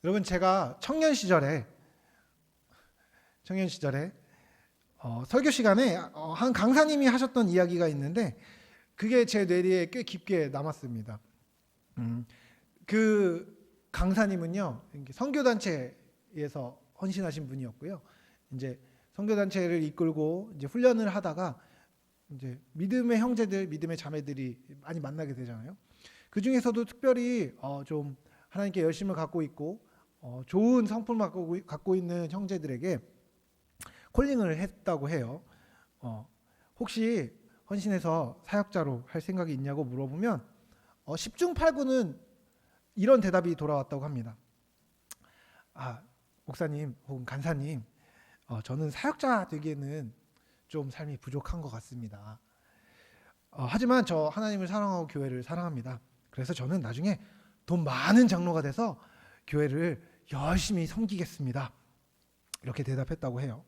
여러분, 제가 청년 시절에 설교 시간에 한 강사님이 하셨던 이야기가 있는데 그게 제 뇌리에 꽤 깊게 남았습니다. 그 강사님은요, 선교단체에서 헌신하신 분이었고요. 이제 선교단체를 이끌고 이제 훈련을 하다가 이제 믿음의 형제들, 믿음의 자매들이 많이 만나게 되잖아요. 그 중에서도 특별히 좀 하나님께 열심을 갖고 있고 좋은 성품을 갖고 있는 형제들에게 콜링을 했다고 해요. 혹시 헌신해서 사역자로 할 생각이 있냐고 물어보면 10중 8구는 이런 대답이 돌아왔다고 합니다. 목사님 혹은 간사님, 저는 사역자 되기에는 좀 삶이 부족한 것 같습니다. 하지만 저 하나님을 사랑하고 교회를 사랑합니다. 그래서 저는 나중에 돈 많은 장로가 돼서 교회를 열심히 섬기겠습니다. 이렇게 대답했다고 해요.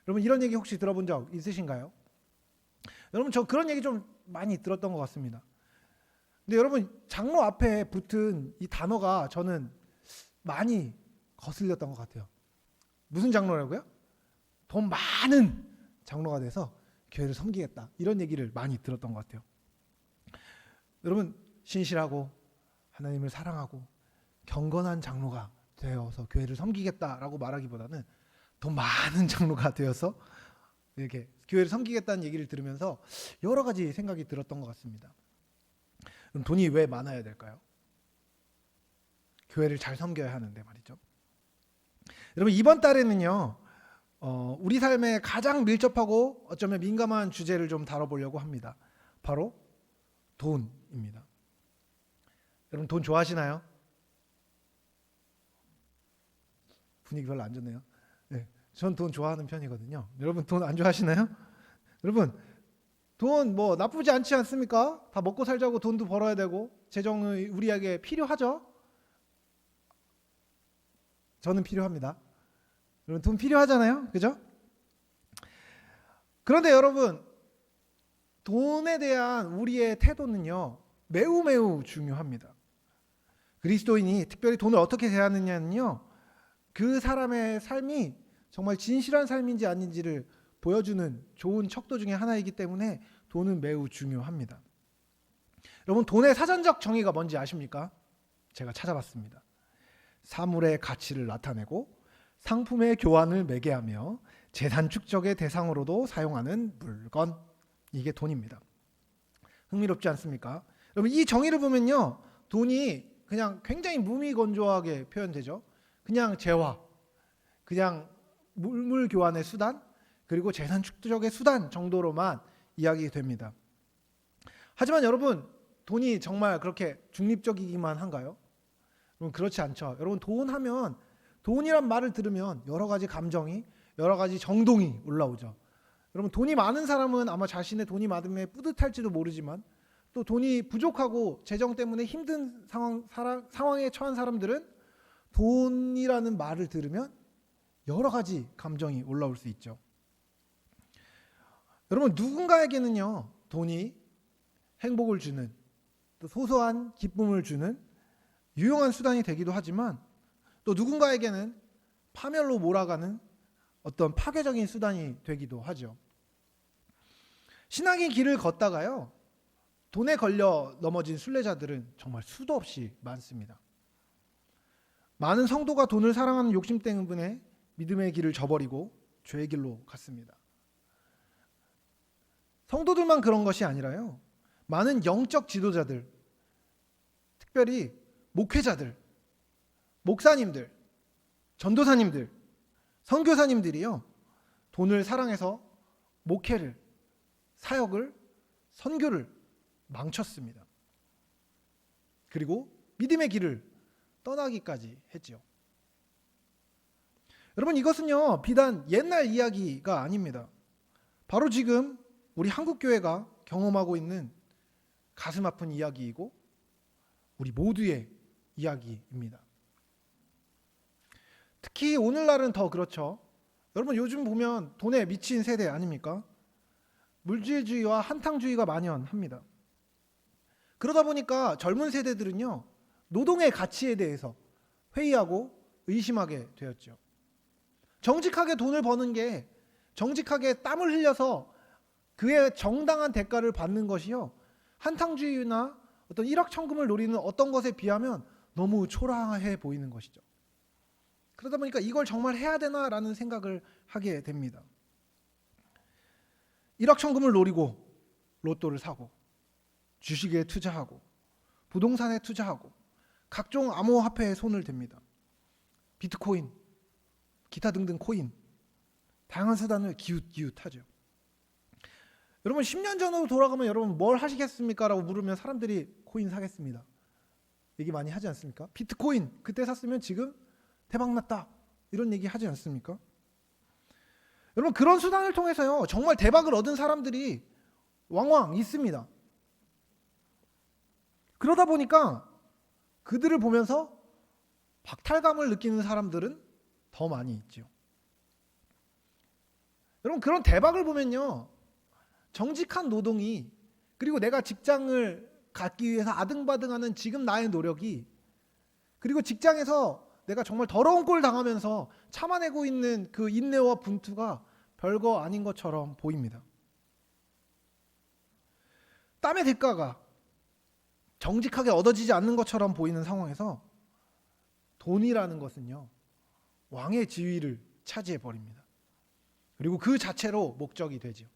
여러분, 이런 얘기 혹시 들어본 적 있으신가요? 여러분, 저 그런 얘기 좀 많이 들었던 것 같습니다. 근데 여러분, 장로 앞에 붙은 이 단어가 저는 많이 거슬렸던 것 같아요. 무슨 장로라고요? 돈 많은 장로가 돼서 교회를 섬기겠다, 이런 얘기를 많이 들었던 것 같아요. 여러분, 신실하고 하나님을 사랑하고 경건한 장로가 되어서 교회를 섬기겠다라고 말하기보다는 돈 많은 장로가 되어서 이렇게 교회를 섬기겠다는 얘기를 들으면서 여러 가지 생각이 들었던 것 같습니다. 그럼 돈이 왜 많아야 될까요? 교회를 잘 섬겨야 하는데 말이죠. 여러분, 이번 달에는요, 우리 삶에 가장 밀접하고 어쩌면 민감한 주제를 좀 다뤄보려고 합니다. 바로 돈입니다. 여러분, 돈 좋아하시나요? 분위기 별로 안 좋네요. 네, 전 돈 좋아하는 편이거든요. 여러분, 돈 안 좋아하시나요? 여러분, 돈 뭐 나쁘지 않지 않습니까? 다 먹고 살자고 돈도 벌어야 되고 재정은 우리에게 필요하죠. 저는 필요합니다. 여러분, 돈 필요하잖아요, 그죠? 그런데 여러분, 돈에 대한 우리의 태도는요, 매우 중요합니다. 그리스도인이 특별히 돈을 어떻게 대하느냐는요, 그 사람의 삶이 정말 진실한 삶인지 아닌지를 보여주는 좋은 척도 중에 하나이기 때문에 돈은 매우 중요합니다. 여러분, 돈의 사전적 정의가 뭔지 아십니까? 제가 찾아봤습니다. 사물의 가치를 나타내고 상품의 교환을 매개하며 재산 축적의 대상으로도 사용하는 물건, 이게 돈입니다. 흥미롭지 않습니까? 여러분, 이 정의를 보면요, 돈이 그냥 굉장히 무미건조하게 표현되죠. 그냥 재화, 그냥 물물 교환의 수단, 그리고 재산 축적의 수단 정도로만 이야기됩니다. 하지만 여러분, 돈이 정말 그렇게 중립적이기만 한가요? 여러분, 그렇지 않죠. 여러분, 돈하면, 돈이란 말을 들으면 여러 가지 감정이, 여러 가지 정동이 올라오죠. 여러분, 돈이 많은 사람은 아마 자신의 돈이 많음에 뿌듯할지도 모르지만, 또 돈이 부족하고 재정 때문에 힘든 상황에 처한 사람들은 돈이라는 말을 들으면 여러 가지 감정이 올라올 수 있죠. 여러분, 누군가에게는요, 돈이 행복을 주는, 또 소소한 기쁨을 주는 유용한 수단이 되기도 하지만, 또 누군가에게는 파멸로 몰아가는 어떤 파괴적인 수단이 되기도 하죠. 신앙의 길을 걷다가요, 돈에 걸려 넘어진 순례자들은 정말 수도 없이 많습니다. 많은 성도가 돈을 사랑하는 욕심 때문에 믿음의 길을 저버리고 죄의 길로 갔습니다. 성도들만 그런 것이 아니라요, 많은 영적 지도자들, 특별히 목회자들, 목사님들, 전도사님들, 선교사님들이요, 돈을 사랑해서 목회를, 사역을, 선교를 망쳤습니다. 그리고 믿음의 길을 떠나기까지 했지요. 여러분, 이것은요, 비단 옛날 이야기가 아닙니다. 바로 지금 우리 한국교회가 경험하고 있는 가슴 아픈 이야기이고 우리 모두의 이야기입니다. 특히 오늘날은 더 그렇죠. 여러분, 요즘 보면 돈에 미친 세대 아닙니까? 물질주의와 한탕주의가 만연합니다. 그러다 보니까 젊은 세대들은요, 노동의 가치에 대해서 회의하고 의심하게 되었죠. 정직하게 돈을 버는 게, 정직하게 땀을 흘려서 그의 정당한 대가를 받는 것이요, 한탕주의나 어떤 일확천금을 노리는 어떤 것에 비하면 너무 초라해 보이는 것이죠. 그러다 보니까 이걸 정말 해야 되나라는 생각을 하게 됩니다. 일확천금을 노리고 로또를 사고, 주식에 투자하고, 부동산에 투자하고, 각종 암호화폐에 손을 댑니다. 비트코인, 기타 등등 코인, 다양한 수단을 기웃기웃하죠. 여러분 10년 전으로 돌아가면 여러분 뭘 하시겠습니까? 라고 물으면 사람들이 코인 사겠습니다. 얘기 많이 하지 않습니까? 비트코인 그때 샀으면 지금 대박났다, 이런 얘기 하지 않습니까? 여러분 그런 수단을 통해서요, 정말 대박을 얻은 사람들이 왕왕 있습니다. 그러다 보니까 그들을 보면서 박탈감을 느끼는 사람들은 더 많이 있죠. 여러분 그런 대박을 보면요, 정직한 노동이, 그리고 내가 직장을 갖기 위해서 아등바등하는 지금 나의 노력이, 그리고 직장에서 내가 정말 더러운 꼴 당하면서 참아내고 있는 그 인내와 분투가 별거 아닌 것처럼 보입니다. 땀의 대가가 정직하게 얻어지지 않는 것처럼 보이는 상황에서 돈이라는 것은요, 왕의 지위를 차지해 버립니다. 그리고 그 자체로 목적이 되죠.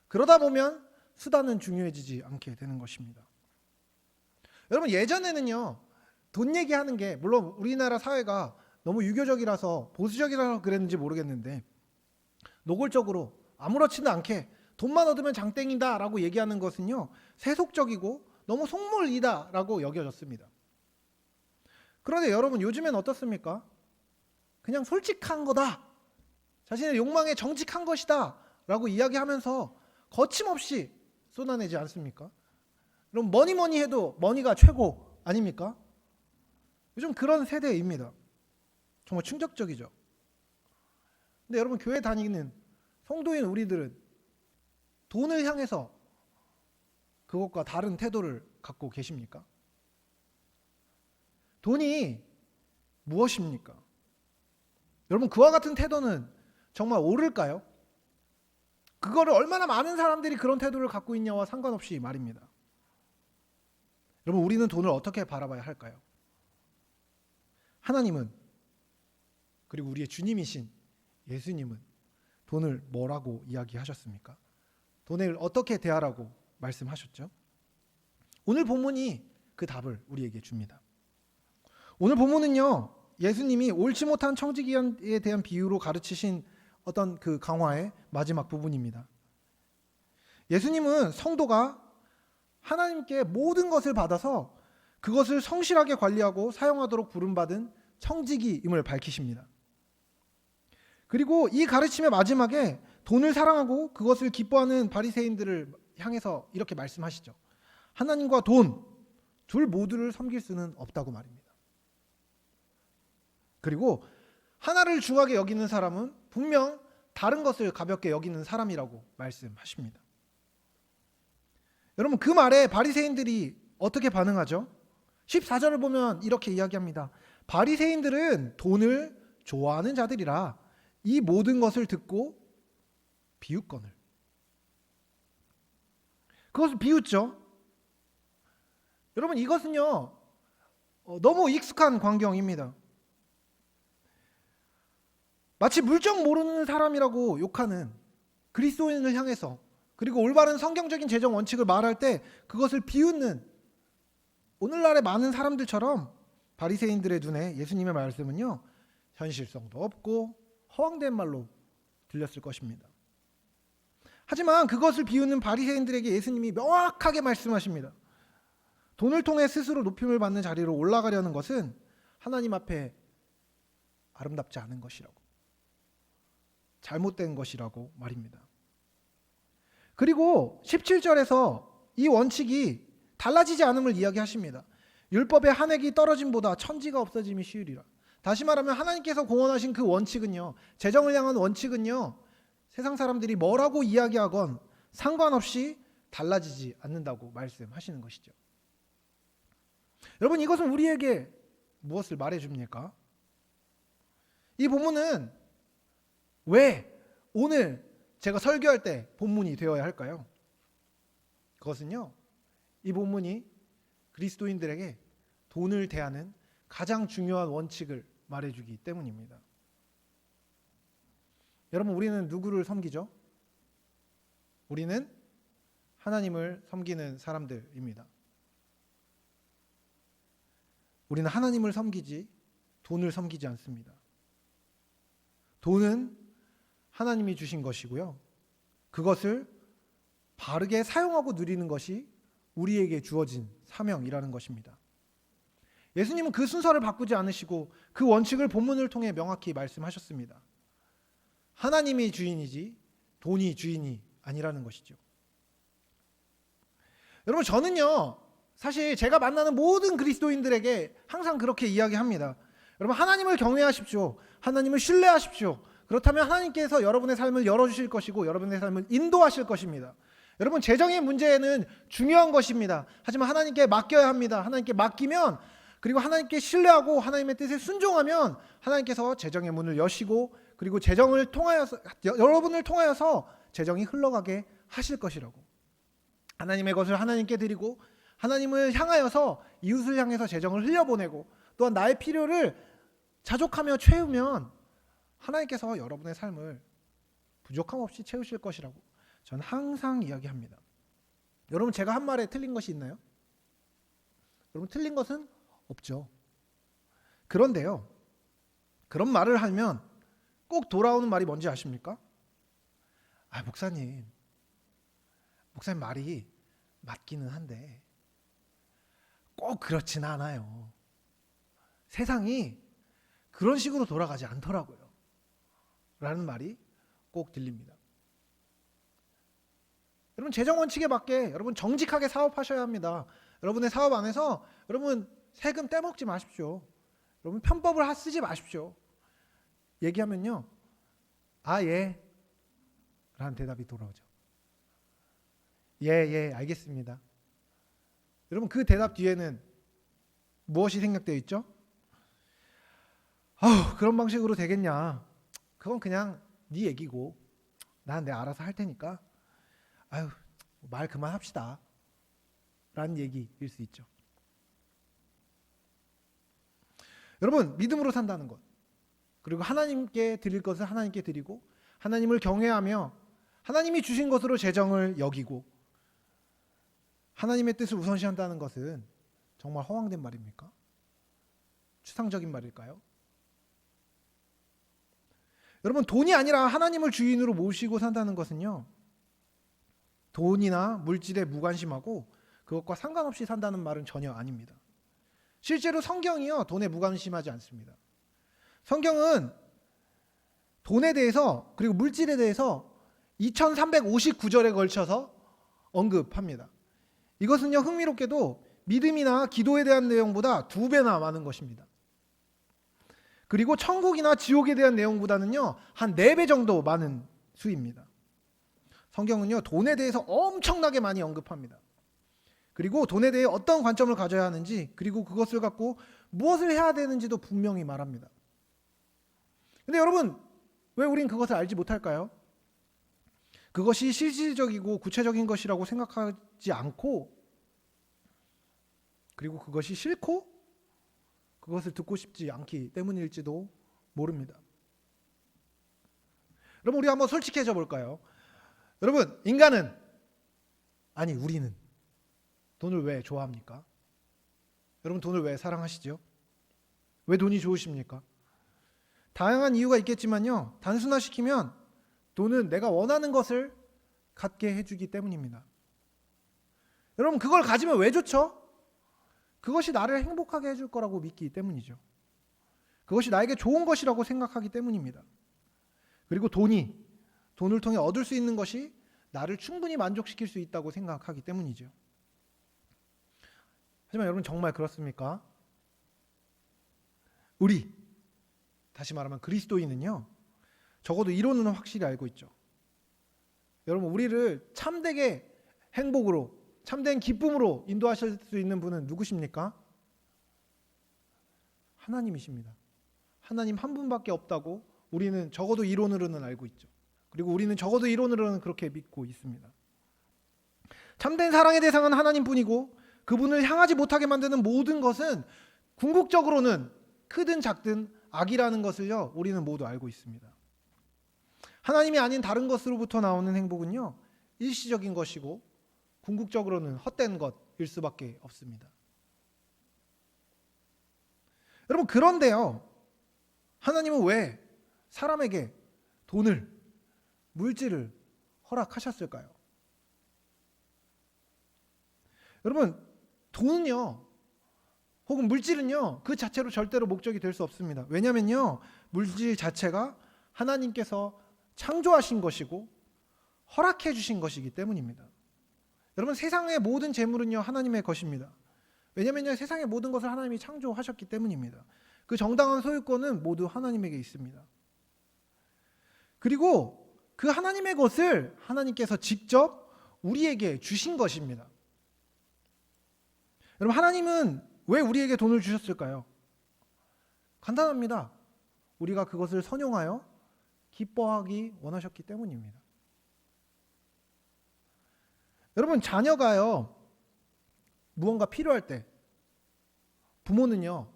그러다 보면 수단은 중요해지지 않게 되는 것입니다. 여러분 예전에는요, 돈 얘기하는 게, 물론 우리나라 사회가 너무 유교적이라서 보수적이라서 그랬는지 모르겠는데, 노골적으로 아무렇지도 않게 돈만 얻으면 장땡이다 라고 얘기하는 것은요, 세속적이고 너무 속물이다 라고 여겨졌습니다. 그런데 여러분 요즘엔 어떻습니까? 그냥 솔직한 거다, 자신의 욕망에 정직한 것이다 라고 이야기하면서 거침없이 쏟아내지 않습니까? 그럼 뭐니 해도 머니가 최고 아닙니까? 요즘 그런 세대입니다. 정말 충격적이죠. 근데 여러분 교회 다니는 성도인 우리들은 돈을 향해서 그것과 다른 태도를 갖고 계십니까? 돈이 무엇입니까? 여러분 그와 같은 태도는 정말 옳을까요? 그거를 얼마나 많은 사람들이 그런 태도를 갖고 있냐와 상관없이 말입니다. 여러분 우리는 돈을 어떻게 바라봐야 할까요? 하나님은, 그리고 우리의 주님이신 예수님은 돈을 뭐라고 이야기하셨습니까? 돈을 어떻게 대하라고 말씀하셨죠? 오늘 본문이 그 답을 우리에게 줍니다. 오늘 본문은요, 예수님이 옳지 못한 청지기에 대한 비유로 가르치신 어떤 그 강화의 마지막 부분입니다. 예수님은 성도가 하나님께 모든 것을 받아서 그것을 성실하게 관리하고 사용하도록 부름받은 청지기임을 밝히십니다. 그리고 이 가르침의 마지막에 돈을 사랑하고 그것을 기뻐하는 바리새인들을 향해서 이렇게 말씀하시죠. 하나님과 돈 둘 모두를 섬길 수는 없다고 말입니다. 그리고 하나를 중하게 여기는 사람은 분명 다른 것을 가볍게 여기는 사람이라고 말씀하십니다. 여러분 그 말에 바리새인들이 어떻게 반응하죠? 14절을 보면 이렇게 이야기합니다. 바리새인들은 돈을 좋아하는 자들이라 이 모든 것을 듣고 비웃거늘. 그것을 비웃죠. 여러분 이것은요, 너무 익숙한 광경입니다. 마치 물정 모르는 사람이라고 욕하는 그리스도인을 향해서, 그리고 올바른 성경적인 재정 원칙을 말할 때 그것을 비웃는 오늘날의 많은 사람들처럼 바리새인들의 눈에 예수님의 말씀은요, 현실성도 없고 허황된 말로 들렸을 것입니다. 하지만 그것을 비웃는 바리새인들에게 예수님이 명확하게 말씀하십니다. 돈을 통해 스스로 높임을 받는 자리로 올라가려는 것은 하나님 앞에 아름답지 않은 것이라고, 잘못된 것이라고 말입니다. 그리고 17절에서 이 원칙이 달라지지 않음을 이야기하십니다. 율법의 한 획이 떨어짐보다 천지가 없어짐이 쉬우리라. 다시 말하면 하나님께서 공언하신 그 원칙은요, 재정을 향한 원칙은요, 세상 사람들이 뭐라고 이야기하건 상관없이 달라지지 않는다고 말씀하시는 것이죠. 여러분 이것은 우리에게 무엇을 말해줍니까? 이 본문은 왜 오늘 제가 설교할 때 본문이 되어야 할까요? 그것은요, 이 본문이 그리스도인들에게 돈을 대하는 가장 중요한 원칙을 말해주기 때문입니다. 여러분, 우리는 누구를 섬기죠? 우리는 하나님을 섬기는 사람들입니다. 우리는 하나님을 섬기지 돈을 섬기지 않습니다. 돈은 하나님이 주신 것이고요. 그것을 바르게 사용하고 누리는 것이 우리에게 주어진 사명이라는 것입니다. 예수님은 그 순서를 바꾸지 않으시고 그 원칙을 본문을 통해 명확히 말씀하셨습니다. 하나님이 주인이지 돈이 주인이 아니라는 것이죠. 여러분, 저는요, 사실 제가 만나는 모든 그리스도인들에게 항상 그렇게 이야기합니다. 여러분, 하나님을 경외하십시오. 하나님을 신뢰하십시오. 그렇다면 하나님께서 여러분의 삶을 열어주실 것이고 여러분의 삶을 인도하실 것입니다. 여러분, 재정의 문제는 중요한 것입니다. 하지만 하나님께 맡겨야 합니다. 하나님께 맡기면, 그리고 하나님께 신뢰하고 하나님의 뜻에 순종하면 하나님께서 재정의 문을 여시고, 그리고 재정을 통하여서, 여러분을 통하여서 재정이 흘러가게 하실 것이라고. 하나님의 것을 하나님께 드리고 하나님을 향하여서 이웃을 향해서 재정을 흘려보내고 또한 나의 필요를 자족하며 채우면 하나님께서 여러분의 삶을 부족함 없이 채우실 것이라고 저는 항상 이야기합니다. 여러분, 제가 한 말에 틀린 것이 있나요? 여러분, 틀린 것은 없죠. 그런데요, 그런 말을 하면 꼭 돌아오는 말이 뭔지 아십니까? 목사님 말이 맞기는 한데 꼭 그렇진 않아요. 세상이 그런 식으로 돌아가지 않더라고요. 라는 말이 꼭 들립니다. 여러분, 재정 원칙에 맞게 여러분 정직하게 사업하셔야 합니다. 여러분의 사업 안에서 여러분 세금 떼먹지 마십시오. 여러분 편법을 쓰지 마십시오. 얘기하면요, 예 라는 대답이 돌아오죠. 예, 알겠습니다. 여러분, 그 대답 뒤에는 무엇이 생략되어 있죠? 그런 방식으로 되겠냐? 그건 그냥 네 얘기고 난 내가 알아서 할 테니까 말 그만합시다 라는 얘기일 수 있죠. 여러분, 믿음으로 산다는 것, 그리고 하나님께 드릴 것을 하나님께 드리고 하나님을 경외하며 하나님이 주신 것으로 재정을 여기고 하나님의 뜻을 우선시한다는 것은 정말 허황된 말입니까? 추상적인 말일까요? 여러분, 돈이 아니라 하나님을 주인으로 모시고 산다는 것은요, 돈이나 물질에 무관심하고 그것과 상관없이 산다는 말은 전혀 아닙니다. 실제로 성경이요, 돈에 무관심하지 않습니다. 성경은 돈에 대해서 그리고 물질에 대해서 2359절에 걸쳐서 언급합니다. 이것은요, 흥미롭게도 믿음이나 기도에 대한 내용보다 2배나 많은 것입니다. 그리고 천국이나 지옥에 대한 내용보다는요, 한 4배 정도 많은 수입니다. 성경은요, 돈에 대해서 엄청나게 많이 언급합니다. 그리고 돈에 대해 어떤 관점을 가져야 하는지, 그리고 그것을 갖고 무엇을 해야 되는지도 분명히 말합니다. 근데 여러분, 왜 우린 그것을 알지 못할까요? 그것이 실질적이고 구체적인 것이라고 생각하지 않고, 그리고 그것이 싫고 그것을 듣고 싶지 않기 때문일지도 모릅니다. 여러분, 우리 한번 솔직해져 볼까요? 여러분, 인간은, 아니 우리는 돈을 왜 좋아합니까? 여러분, 돈을 왜 사랑하시죠? 왜 돈이 좋으십니까? 다양한 이유가 있겠지만요, 단순화시키면 돈은 내가 원하는 것을 갖게 해주기 때문입니다. 여러분, 그걸 가지면 왜 좋죠? 그것이 나를 행복하게 해줄 거라고 믿기 때문이죠. 그것이 나에게 좋은 것이라고 생각하기 때문입니다. 그리고 돈을 통해 얻을 수 있는 것이 나를 충분히 만족시킬 수 있다고 생각하기 때문이죠. 하지만 여러분, 정말 그렇습니까? 다시 말하면 그리스도인은요, 적어도 이론은 확실히 알고 있죠. 여러분, 우리를 참되게 행복으로, 참된 기쁨으로 인도하실 수 있는 분은 누구십니까? 하나님이십니다. 하나님 한 분밖에 없다고 우리는 적어도 이론으로는 알고 있죠. 그리고 우리는 적어도 이론으로는 그렇게 믿고 있습니다. 참된 사랑의 대상은 하나님뿐이고 그분을 향하지 못하게 만드는 모든 것은 궁극적으로는 크든 작든 악이라는 것을요, 우리는 모두 알고 있습니다. 하나님이 아닌 다른 것으로부터 나오는 행복은요, 일시적인 것이고 궁극적으로는 헛된 것일 수밖에 없습니다. 여러분, 그런데요, 하나님은 왜 사람에게 돈을, 물질을 허락하셨을까요? 여러분, 돈은요, 혹은 물질은요, 그 자체로 절대로 목적이 될 수 없습니다. 왜냐면요, 물질 자체가 하나님께서 창조하신 것이고 허락해 주신 것이기 때문입니다. 여러분, 세상의 모든 재물은요, 하나님의 것입니다. 왜냐면요, 세상의 모든 것을 하나님이 창조하셨기 때문입니다. 그 정당한 소유권은 모두 하나님에게 있습니다. 그리고 그 하나님의 것을 하나님께서 직접 우리에게 주신 것입니다. 여러분, 하나님은 왜 우리에게 돈을 주셨을까요? 간단합니다. 우리가 그것을 선용하여 기뻐하기 원하셨기 때문입니다. 여러분, 자녀가요, 무언가 필요할 때 부모는요,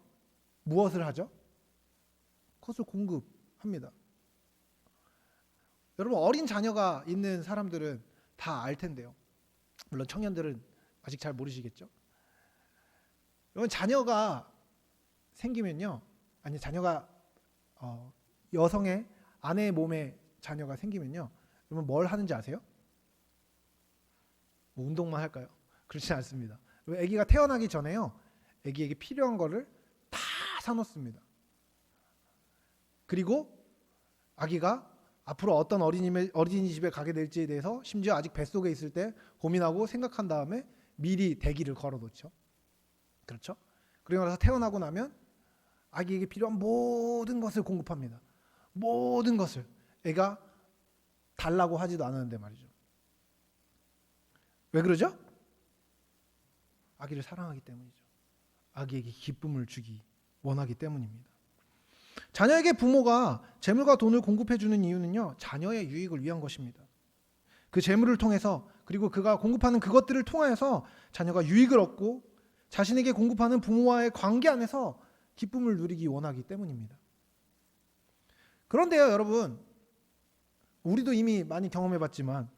무엇을 하죠? 그것을 공급합니다. 여러분, 어린 자녀가 있는 사람들은 다 알 텐데요. 물론 청년들은 아직 잘 모르시겠죠. 여러분, 자녀가 생기면요, 아니 자녀가 여성의 아내의 몸에 자녀가 생기면요, 여러분 뭘 하는지 아세요? 뭐 운동만 할까요? 그렇지 않습니다. 아기가 태어나기 전에요, 아기에게 필요한 거를 다 사놓습니다. 그리고 아기가 앞으로 어떤 어린이집에 가게 될지에 대해서 심지어 아직 뱃속에 있을 때 고민하고 생각한 다음에 미리 대기를 걸어놓죠. 그렇죠? 그리고 나서 태어나고 나면 아기에게 필요한 모든 것을 공급합니다. 모든 것을. 애가 달라고 하지도 않았는데 말이죠. 왜 그러죠? 아기를 사랑하기 때문이죠. 아기에게 기쁨을 주기 원하기 때문입니다. 자녀에게 부모가 재물과 돈을 공급해 주는 이유는요, 자녀의 유익을 위한 것입니다. 그 재물을 통해서, 그리고 그가 공급하는 그것들을 통하여서 자녀가 유익을 얻고 자신에게 공급하는 부모와의 관계 안에서 기쁨을 누리기 원하기 때문입니다. 그런데요, 여러분, 우리도 이미 많이 경험해봤지만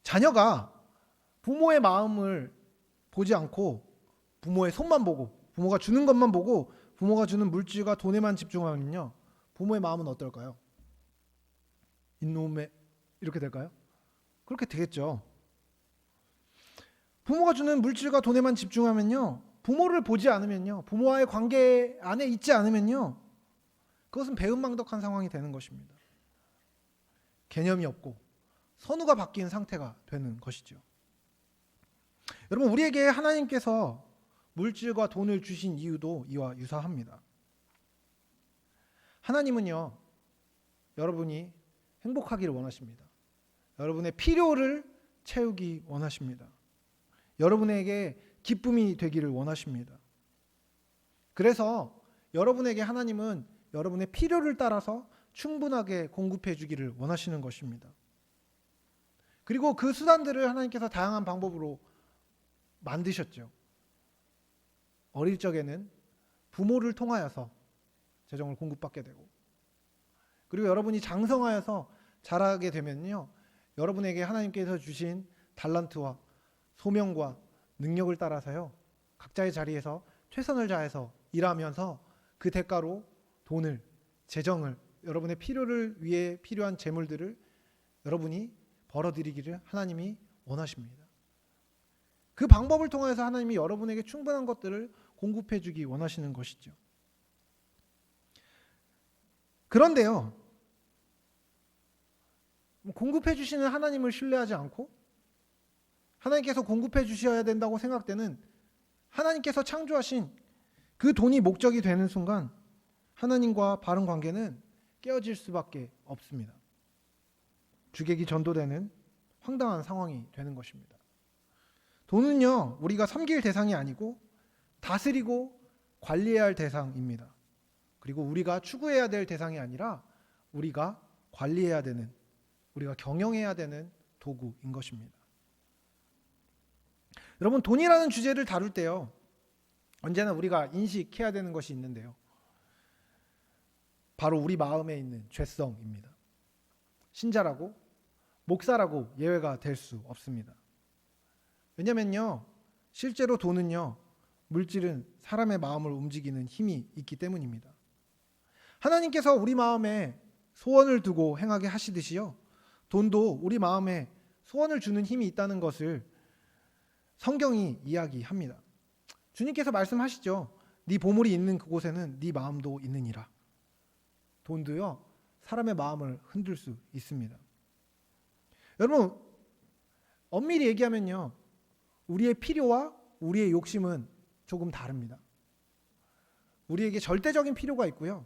자녀가 부모의 마음을 보지 않고 부모의 손만 보고, 부모가 주는 것만 보고, 부모가 주는 물질과 돈에만 집중하면요, 부모의 마음은 어떨까요? 이놈의, 이렇게 될까요? 그렇게 되겠죠. 부모가 주는 물질과 돈에만 집중하면요, 부모를 보지 않으면요, 부모와의 관계 안에 있지 않으면요, 그것은 배은망덕한 상황이 되는 것입니다. 개념이 없고 선우가 바뀐 상태가 되는 것이죠. 여러분, 우리에게 하나님께서 물질과 돈을 주신 이유도 이와 유사합니다. 하나님은요, 여러분이 행복하기를 원하십니다. 여러분의 필요를 채우기 원하십니다. 여러분에게 기쁨이 되기를 원하십니다. 그래서 여러분에게 하나님은 여러분의 필요를 따라서 충분하게 공급해 주기를 원하시는 것입니다. 그리고 그 수단들을 하나님께서 다양한 방법으로 만드셨죠. 어릴 적에는 부모를 통하여서 재정을 공급받게 되고, 그리고 여러분이 장성하여서 자라게 되면요, 여러분에게 하나님께서 주신 달란트와 소명과 능력을 따라서요, 각자의 자리에서 최선을 다해서 일하면서 그 대가로 돈을, 재정을, 여러분의 필요를 위해 필요한 재물들을 여러분이 벌어들이기를 하나님이 원하십니다. 그 방법을 통해서 하나님이 여러분에게 충분한 것들을 공급해 주기 원하시는 것이죠. 그런데요, 공급해 주시는 하나님을 신뢰하지 않고 하나님께서 공급해 주셔야 된다고 생각되는, 하나님께서 창조하신 그 돈이 목적이 되는 순간 하나님과 바른 관계는 깨어질 수밖에 없습니다. 주객이 전도되는 황당한 상황이 되는 것입니다. 돈은요, 우리가 섬길 대상이 아니고 다스리고 관리해야 할 대상입니다. 그리고 우리가 추구해야 될 대상이 아니라 우리가 관리해야 되는, 우리가 경영해야 되는 도구인 것입니다. 여러분, 돈이라는 주제를 다룰 때요, 언제나 우리가 인식해야 되는 것이 있는데요, 바로 우리 마음에 있는 죄성입니다. 신자라고, 목사라고 예외가 될 수 없습니다. 왜냐면요, 실제로 돈은요, 물질은 사람의 마음을 움직이는 힘이 있기 때문입니다. 하나님께서 우리 마음에 소원을 두고 행하게 하시듯이요, 돈도 우리 마음에 소원을 주는 힘이 있다는 것을 성경이 이야기합니다. 주님께서 말씀하시죠. 네 보물이 있는 그곳에는 네 마음도 있느니라. 돈도요, 사람의 마음을 흔들 수 있습니다. 여러분, 엄밀히 얘기하면요, 우리의 필요와 우리의 욕심은 조금 다릅니다. 우리에게 절대적인 필요가 있고요,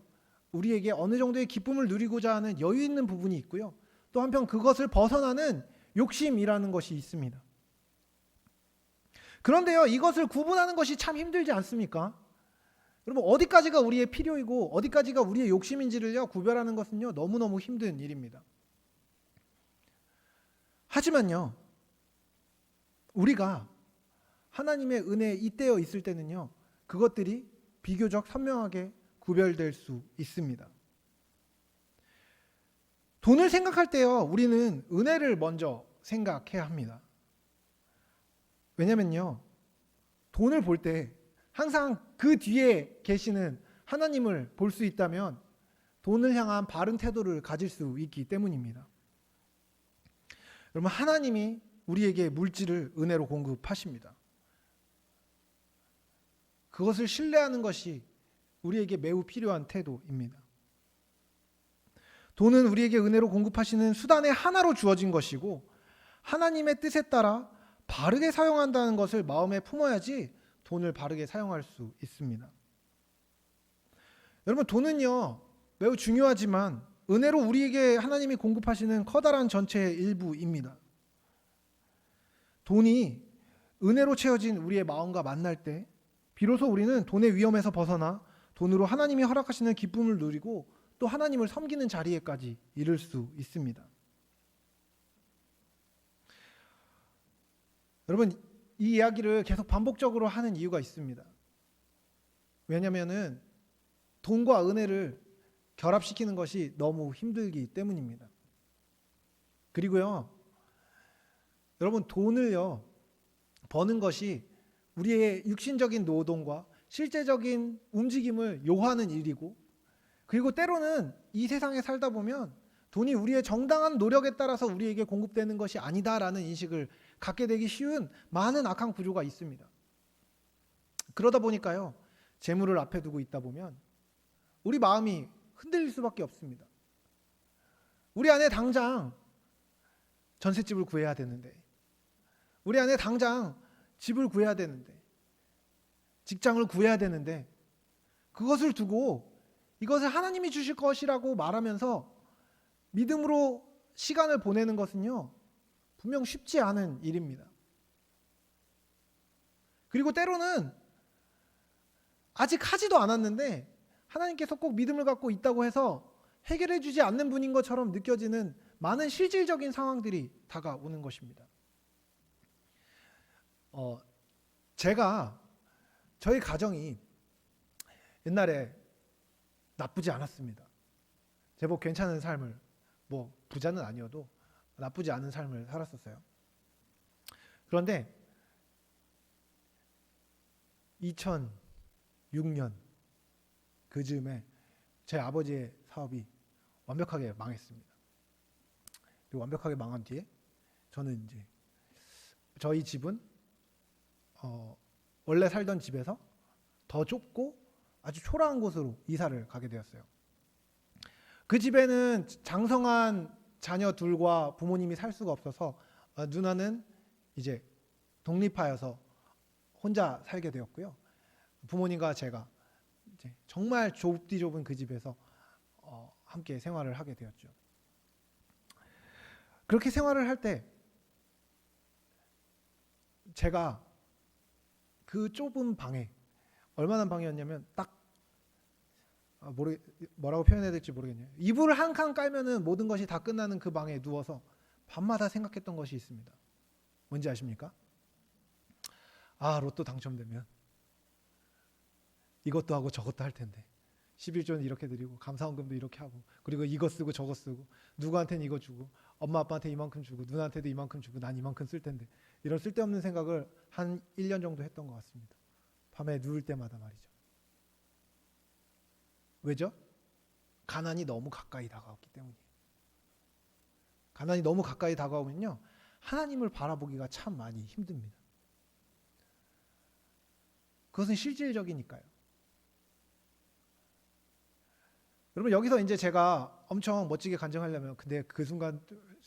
우리에게 어느 정도의 기쁨을 누리고자 하는 여유 있는 부분이 있고요, 또 한편 그것을 벗어나는 욕심이라는 것이 있습니다. 그런데요, 이것을 구분하는 것이 참 힘들지 않습니까? 여러분, 어디까지가 우리의 필요이고 어디까지가 우리의 욕심인지를요, 구별하는 것은요, 너무너무 힘든 일입니다. 하지만요, 우리가 하나님의 은혜에 잇대어 있을 때는요, 그것들이 비교적 선명하게 구별될 수 있습니다. 돈을 생각할 때요, 우리는 은혜를 먼저 생각해야 합니다. 왜냐면요, 돈을 볼 때 항상 그 뒤에 계시는 하나님을 볼 수 있다면 돈을 향한 바른 태도를 가질 수 있기 때문입니다. 여러분, 하나님이 우리에게 물질을 은혜로 공급하십니다. 그것을 신뢰하는 것이 우리에게 매우 필요한 태도입니다. 돈은 우리에게 은혜로 공급하시는 수단의 하나로 주어진 것이고, 하나님의 뜻에 따라 바르게 사용한다는 것을 마음에 품어야지 돈을 바르게 사용할 수 있습니다. 여러분, 돈은요, 매우 중요하지만 은혜로 우리에게 하나님이 공급하시는 커다란 전체의 일부입니다. 돈이 은혜로 채워진 우리의 마음과 만날 때 비로소 우리는 돈의 위험에서 벗어나 돈으로 하나님이 허락하시는 기쁨을 누리고 또 하나님을 섬기는 자리에까지 이를 수 있습니다. 여러분, 이 이야기를 계속 반복적으로 하는 이유가 있습니다. 왜냐하면 돈과 은혜를 결합시키는 것이 너무 힘들기 때문입니다. 그리고요, 여러분, 돈을요, 버는 것이 우리의 육신적인 노동과 실제적인 움직임을 요하는 일이고, 그리고 때로는 이 세상에 살다 보면 돈이 우리의 정당한 노력에 따라서 우리에게 공급되는 것이 아니다라는 인식을 갖게 되기 쉬운 많은 악한 구조가 있습니다. 그러다 보니까요, 재물을 앞에 두고 있다 보면 우리 마음이 흔들릴 수밖에 없습니다. 우리 안에 당장 전셋집을 구해야 되는데, 우리 안에 당장 집을 구해야 되는데, 직장을 구해야 되는데, 그것을 두고 이것을 하나님이 주실 것이라고 말하면서 믿음으로 시간을 보내는 것은요, 분명 쉽지 않은 일입니다. 그리고 때로는 아직 하지도 않았는데 하나님께서 꼭 믿음을 갖고 있다고 해서 해결해 주지 않는 분인 것처럼 느껴지는 많은 실질적인 상황들이 다가오는 것입니다. 저희 가정이 옛날에 나쁘지 않았습니다. 제법 괜찮은 삶을, 뭐 부자는 아니어도 나쁘지 않은 삶을 살았었어요. 그런데 2006년 그 즈음에 제 아버지의 사업이 완벽하게 망했습니다. 그리고 완벽하게 망한 뒤에 저는 이제 저희 집은 원래 살던 집에서 더 좁고 아주 초라한 곳으로 이사를 가게 되었어요. 그 집에는 장성한 자녀 둘과 부모님이 살 수가 없어서 누나는 이제 독립하여서 혼자 살게 되었고요. 부모님과 제가 이제 정말 좁디 좁은 그 집에서 함께 생활을 하게 되었죠. 그렇게 생활을 할 때 제가 그 좁은 방에, 얼마나 방이었냐면 딱 뭐라고 표현해야 될지 모르겠네요. 이불을 한 칸 깔면은 모든 것이 다 끝나는 그 방에 누워서 밤마다 생각했던 것이 있습니다. 뭔지 아십니까? 로또 당첨되면 이것도 하고 저것도 할 텐데 11조는 이렇게 드리고 감사원금도 이렇게 하고 그리고 이거 쓰고 저거 쓰고 누구한테는 이거 주고 엄마 아빠한테 이만큼 주고 누나한테도 이만큼 주고 난 이만큼 쓸 텐데 이런 쓸데없는 생각을 한 1년 정도 했던 것 같습니다. 밤에 누울 때마다 말이죠. 왜죠? 가난이 너무 가까이 다가왔기 때문이에요. 가난이 너무 가까이 다가오면요 하나님을 바라보기가 참 많이 힘듭니다. 그것은 실질적이니까요. 여러분 여기서 이제 제가 엄청 멋지게 간증하려면 근데 그 순간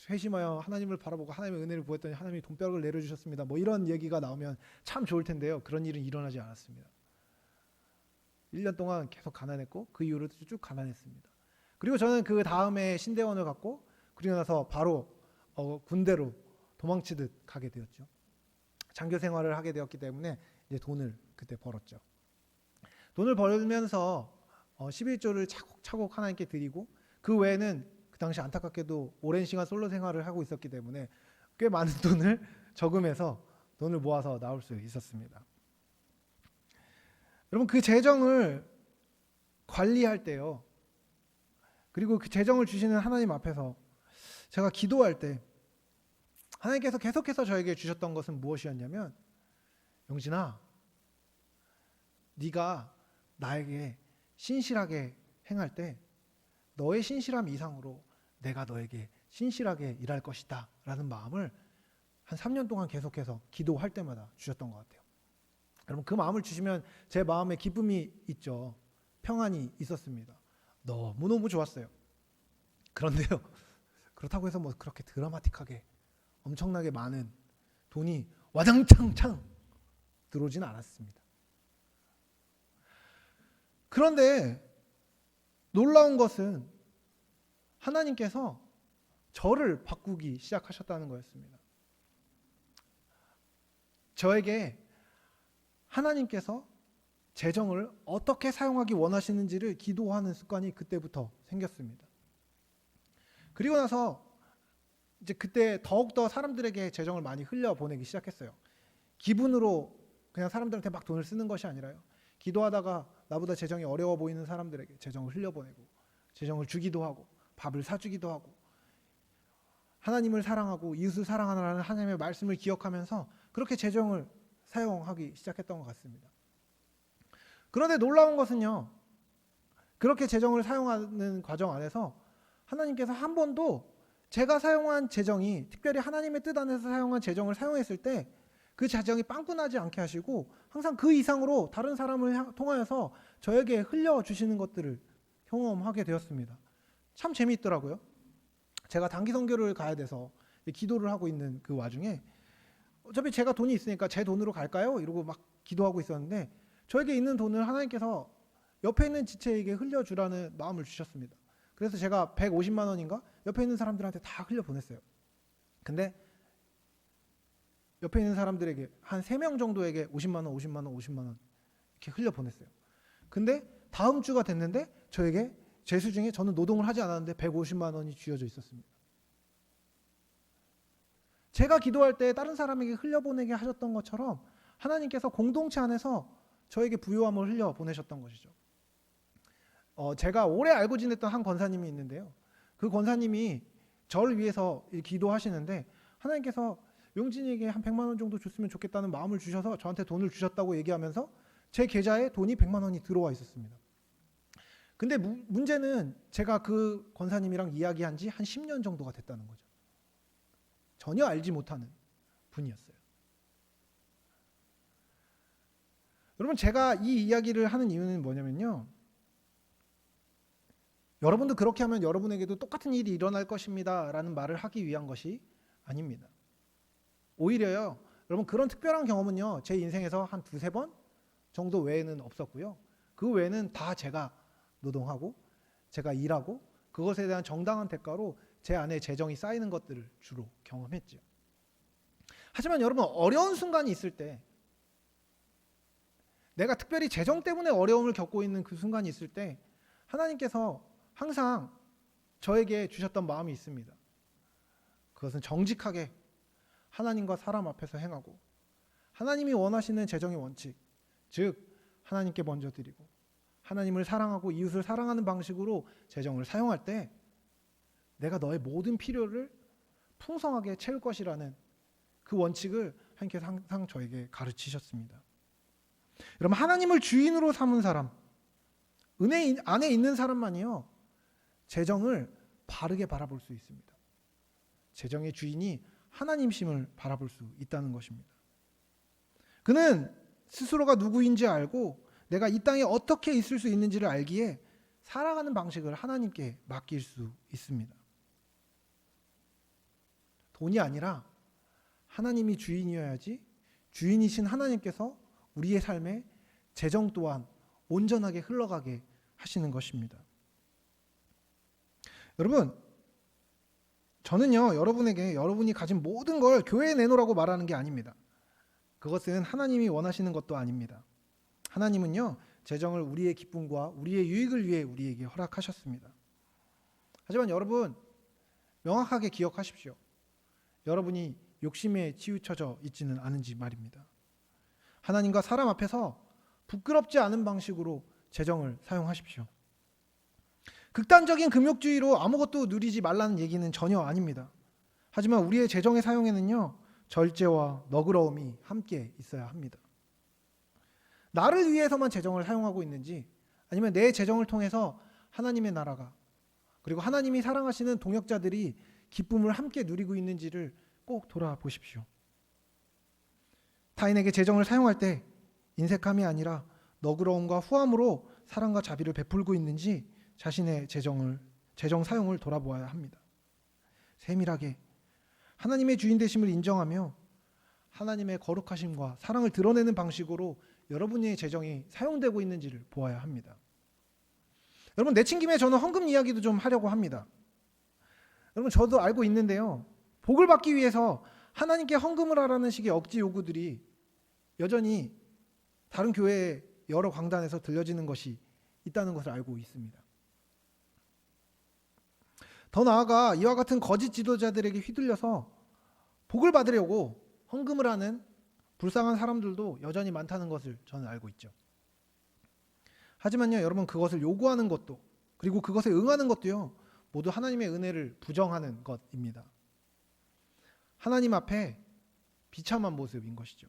회심하여 하나님을 바라보고 하나님의 은혜를 구했더니 하나님이 돈벼락을 내려주셨습니다. 뭐 이런 얘기가 나오면 참 좋을 텐데요. 그런 일은 일어나지 않았습니다. 1년 동안 계속 가난했고 그 이후로 쭉 가난했습니다. 그리고 저는 그 다음에 신대원을 갔고 그리고 나서 바로 군대로 도망치듯 가게 되었죠. 장교 생활을 하게 되었기 때문에 이제 돈을 그때 벌었죠. 돈을 벌면서 11조를 차곡차곡 하나님께 드리고 그 외에는 그 당시 안타깝게도 오랜 시간 솔로 생활을 하고 있었기 때문에 꽤 많은 돈을 저금해서 돈을 모아서 나올 수 있었습니다. 여러분 그 재정을 관리할 때요. 그리고 그 재정을 주시는 하나님 앞에서 제가 기도할 때 하나님께서 계속해서 저에게 주셨던 것은 무엇이었냐면 영진아 네가 나에게 신실하게 행할 때 너의 신실함 이상으로 내가 너에게 신실하게 일할 것이다 라는 마음을 한 3년 동안 계속해서 기도할 때마다 주셨던 것 같아요. 여러분 그 마음을 주시면 제 마음에 기쁨이 있죠. 평안이 있었습니다. 너무너무 좋았어요. 그런데요 그렇다고 해서 뭐 그렇게 드라마틱하게 엄청나게 많은 돈이 와장창창 들어오지는 않았습니다. 그런데 놀라운 것은 하나님께서 저를 바꾸기 시작하셨다는 거였습니다. 저에게 하나님께서 재정을 어떻게 사용하기 원하시는지를 기도하는 습관이 그때부터 생겼습니다. 그리고 나서 이제 그때 더욱더 사람들에게 재정을 많이 흘려보내기 시작했어요. 기분으로 그냥 사람들한테 막 돈을 쓰는 것이 아니라요. 기도하다가 나보다 재정이 어려워 보이는 사람들에게 재정을 흘려보내고 재정을 주기도 하고 밥을 사주기도 하고 하나님을 사랑하고 이웃을 사랑하라는 하나님의 말씀을 기억하면서 그렇게 재정을 사용하기 시작했던 것 같습니다. 그런데 놀라운 것은요. 그렇게 재정을 사용하는 과정 안에서 하나님께서 한 번도 제가 사용한 재정이 특별히 하나님의 뜻 안에서 사용한 재정을 사용했을 때 그 재정이 빵꾸나지 않게 하시고 항상 그 이상으로 다른 사람을 통하여서 저에게 흘려주시는 것들을 경험하게 되었습니다. 참 재미있더라고요. 제가 단기 선교를 가야 돼서 기도를 하고 있는 그 와중에 어차피 제가 돈이 있으니까 제 돈으로 갈까요? 이러고 막 기도하고 있었는데 저에게 있는 돈을 하나님께서 옆에 있는 지체에게 흘려주라는 마음을 주셨습니다. 그래서 제가 150만 원인가 옆에 있는 사람들한테 다 흘려보냈어요. 근데 옆에 있는 사람들에게 한 3명 정도에게 50만 원, 50만 원, 50만 원 이렇게 흘려보냈어요. 근데 다음 주가 됐는데 저에게 제수 중에 저는 노동을 하지 않았는데 150만 원이 쥐어져 있었습니다. 제가 기도할 때 다른 사람에게 흘려보내게 하셨던 것처럼 하나님께서 공동체 안에서 저에게 부요함을 흘려보내셨던 것이죠. 제가 오래 알고 지냈던 한 권사님이 있는데요. 그 권사님이 저를 위해서 기도하시는데 하나님께서 용진이에게 한 100만 원 정도 줬으면 좋겠다는 마음을 주셔서 저한테 돈을 주셨다고 얘기하면서 제 계좌에 돈이 100만 원이 들어와 있었습니다. 근데 문제는 제가 그 권사님이랑 이야기한 지 한 10년 정도가 됐다는 거죠. 전혀 알지 못하는 분이었어요. 여러분 제가 이 이야기를 하는 이유는 뭐냐면요. 여러분도 그렇게 하면 여러분에게도 똑같은 일이 일어날 것입니다 라는 말을 하기 위한 것이 아닙니다. 오히려요. 여러분 그런 특별한 경험은요. 제 인생에서 한 2-3번 정도 외에는 없었고요. 그 외에는 다 제가 노동하고 제가 일하고 그것에 대한 정당한 대가로 제 안에 재정이 쌓이는 것들을 주로 경험했죠. 하지만 여러분 어려운 순간이 있을 때 내가 특별히 재정 때문에 어려움을 겪고 있는 그 순간이 있을 때 하나님께서 항상 저에게 주셨던 마음이 있습니다. 그것은 정직하게 하나님과 사람 앞에서 행하고 하나님이 원하시는 재정의 원칙, 즉 하나님께 먼저 드리고 하나님을 사랑하고 이웃을 사랑하는 방식으로 재정을 사용할 때 내가 너의 모든 필요를 풍성하게 채울 것이라는 그 원칙을 하나님께서 항상 저에게 가르치셨습니다. 여러분, 하나님을 주인으로 삼은 사람, 은혜 안에 있는 사람만이요 재정을 바르게 바라볼 수 있습니다. 재정의 주인이 하나님심을 바라볼 수 있다는 것입니다. 그는 스스로가 누구인지 알고 내가 이 땅에 어떻게 있을 수 있는지를 알기에 살아가는 방식을 하나님께 맡길 수 있습니다. 돈이 아니라 하나님이 주인이어야지 주인이신 하나님께서 우리의 삶에 재정 또한 온전하게 흘러가게 하시는 것입니다. 여러분, 저는요 여러분에게 여러분이 가진 모든 걸 교회에 내놓으라고 말하는 게 아닙니다. 그것은 하나님이 원하시는 것도 아닙니다. 하나님은요 재정을 우리의 기쁨과 우리의 유익을 위해 우리에게 허락하셨습니다. 하지만 여러분 명확하게 기억하십시오. 여러분이 욕심에 치우쳐져 있지는 않은지 말입니다. 하나님과 사람 앞에서 부끄럽지 않은 방식으로 재정을 사용하십시오. 극단적인 금욕주의로 아무것도 누리지 말라는 얘기는 전혀 아닙니다. 하지만 우리의 재정의 사용에는요 절제와 너그러움이 함께 있어야 합니다. 나를 위해서만 재정을 사용하고 있는지 아니면 내 재정을 통해서 하나님의 나라가 그리고 하나님이 사랑하시는 동역자들이 기쁨을 함께 누리고 있는지를 꼭 돌아보십시오. 타인에게 재정을 사용할 때 인색함이 아니라 너그러움과 후함으로 사랑과 자비를 베풀고 있는지 자신의 재정 사용을 돌아보아야 합니다. 세밀하게 하나님의 주인 되심을 인정하며 하나님의 거룩하심과 사랑을 드러내는 방식으로 여러분의 재정이 사용되고 있는지를 보아야 합니다. 여러분, 내친 김에 저는 헌금 이야기도 좀 하려고 합니다. 여러분, 저도 알고 있는데요, 복을 받기 위해서 하나님께 헌금을 하라는 식의 억지 요구들이 여전히 다른 교회의 여러 강단에서 들려지는 것이 있다는 것을 알고 있습니다. 더 나아가 이와 같은 거짓 지도자들에게 휘둘려서 복을 받으려고 헌금을 하는 불쌍한 사람들도 여전히 많다는 것을 저는 알고 있죠. 하지만요 여러분, 그것을 요구하는 것도 그리고 그것에 응하는 것도요 모두 하나님의 은혜를 부정하는 것입니다. 하나님 앞에 비참한 모습인 것이죠.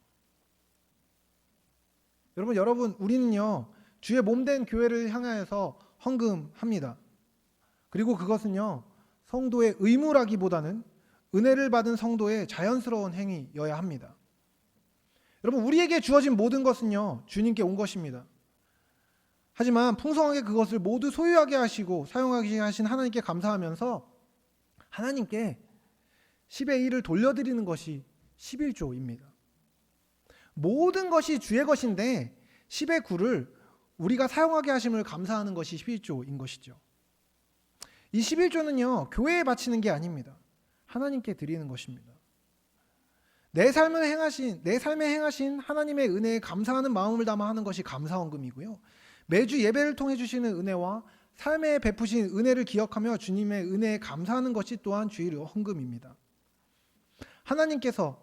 여러분 우리는요 주의 몸된 교회를 향하여서 헌금합니다. 그리고 그것은요 성도의 의무라기보다는 은혜를 받은 성도의 자연스러운 행위여야 합니다. 여러분, 우리에게 주어진 모든 것은요 주님께 온 것입니다. 하지만 풍성하게 그것을 모두 소유하게 하시고 사용하게 하신 하나님께 감사하면서 하나님께 10의 1을 돌려드리는 것이 11조입니다. 모든 것이 주의 것인데 10의 9를 우리가 사용하게 하심을 감사하는 것이 11조인 것이죠. 이 11조는요 교회에 바치는 게 아닙니다. 하나님께 드리는 것입니다. 내 삶에 행하신 하나님의 은혜에 감사하는 마음을 담아 하는 것이 감사헌금이고요. 매주 예배를 통해 주시는 은혜와 삶에 베푸신 은혜를 기억하며 주님의 은혜에 감사하는 것이 또한 주일 헌금입니다. 하나님께서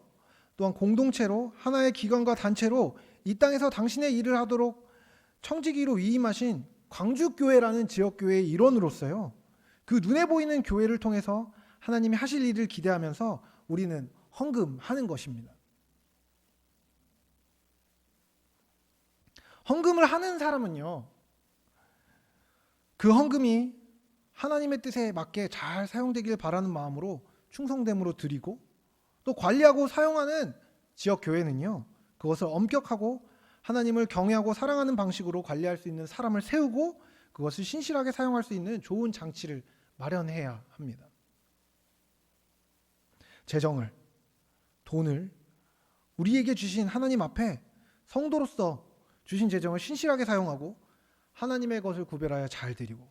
또한 공동체로 하나의 기관과 단체로 이 땅에서 당신의 일을 하도록 청지기로 위임하신 광주교회라는 지역교회의 일원으로서요 그 눈에 보이는 교회를 통해서 하나님이 하실 일을 기대하면서 우리는 헌금하는 것입니다. 헌금을 하는 사람은요 그 헌금이 하나님의 뜻에 맞게 잘 사용되길 바라는 마음으로 충성됨으로 드리고, 또 관리하고 사용하는 지역교회는요 그것을 엄격하고 하나님을 경외하고 사랑하는 방식으로 관리할 수 있는 사람을 세우고 그것을 신실하게 사용할 수 있는 좋은 장치를 마련해야 합니다. 재정을, 돈을 우리에게 주신 하나님 앞에 성도로서 주신 재정을 신실하게 사용하고 하나님의 것을 구별하여 잘 드리고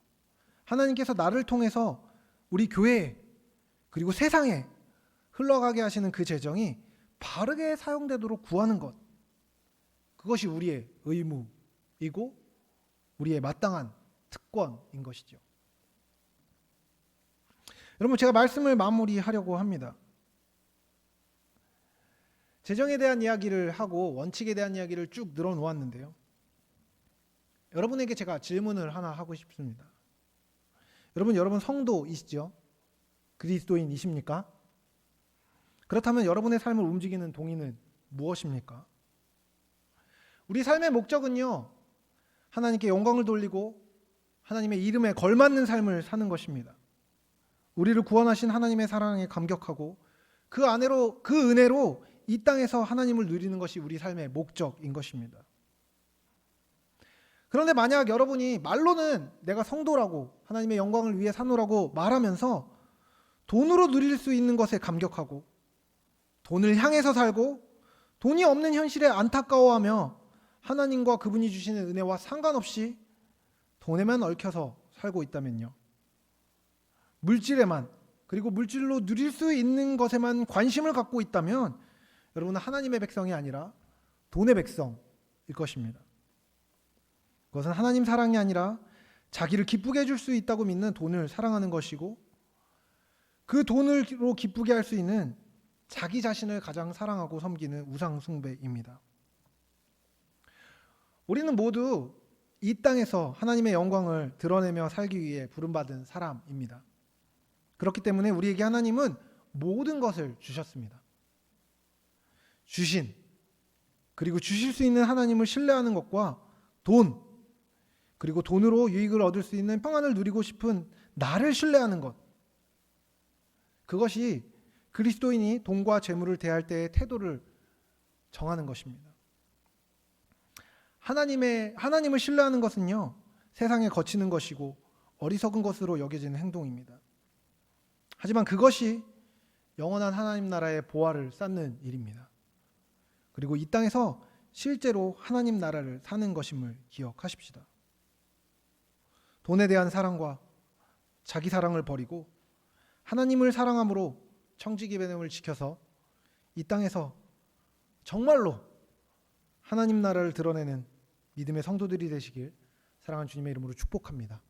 하나님께서 나를 통해서 우리 교회에 그리고 세상에 흘러가게 하시는 그 재정이 바르게 사용되도록 구하는 것, 그것이 우리의 의무이고 우리의 마땅한 특권인 것이죠. 여러분, 제가 말씀을 마무리하려고 합니다. 재정에 대한 이야기를 하고 원칙에 대한 이야기를 쭉 늘어놓았는데요. 여러분에게 제가 질문을 하나 하고 싶습니다. 여러분 성도이시죠? 그리스도인이십니까? 그렇다면 여러분의 삶을 움직이는 동의는 무엇입니까? 우리 삶의 목적은요, 하나님께 영광을 돌리고 하나님의 이름에 걸맞는 삶을 사는 것입니다. 우리를 구원하신 하나님의 사랑에 감격하고 그 은혜로 이 땅에서 하나님을 누리는 것이 우리 삶의 목적인 것입니다. 그런데 만약 여러분이 말로는 내가 성도라고 하나님의 영광을 위해 사노라고 말하면서 돈으로 누릴 수 있는 것에 감격하고 돈을 향해서 살고 돈이 없는 현실에 안타까워하며 하나님과 그분이 주시는 은혜와 상관없이 돈에만 얽혀서 살고 있다면요, 물질에만, 그리고 물질로 누릴 수 있는 것에만 관심을 갖고 있다면 여러분은 하나님의 백성이 아니라 돈의 백성일 것입니다. 그것은 하나님 사랑이 아니라 자기를 기쁘게 해줄 수 있다고 믿는 돈을 사랑하는 것이고, 그 돈으로 기쁘게 할 수 있는 자기 자신을 가장 사랑하고 섬기는 우상 숭배입니다. 우리는 모두 이 땅에서 하나님의 영광을 드러내며 살기 위해 부름받은 사람입니다. 그렇기 때문에 우리에게 하나님은 모든 것을 주셨습니다. 그리고 주실 수 있는 하나님을 신뢰하는 것과 돈, 그리고 돈으로 유익을 얻을 수 있는 평안을 누리고 싶은 나를 신뢰하는 것, 그것이 그리스도인이 돈과 재물을 대할 때의 태도를 정하는 것입니다. 하나님을 신뢰하는 것은요, 세상에 거치는 것이고 어리석은 것으로 여겨지는 행동입니다. 하지만 그것이 영원한 하나님 나라의 보화를 쌓는 일입니다. 그리고 이 땅에서 실제로 하나님 나라를 사는 것임을 기억하십시다. 돈에 대한 사랑과 자기 사랑을 버리고 하나님을 사랑함으로 청지기 계명을 지켜서 이 땅에서 정말로 하나님 나라를 드러내는 믿음의 성도들이 되시길 사랑하는 주님의 이름으로 축복합니다.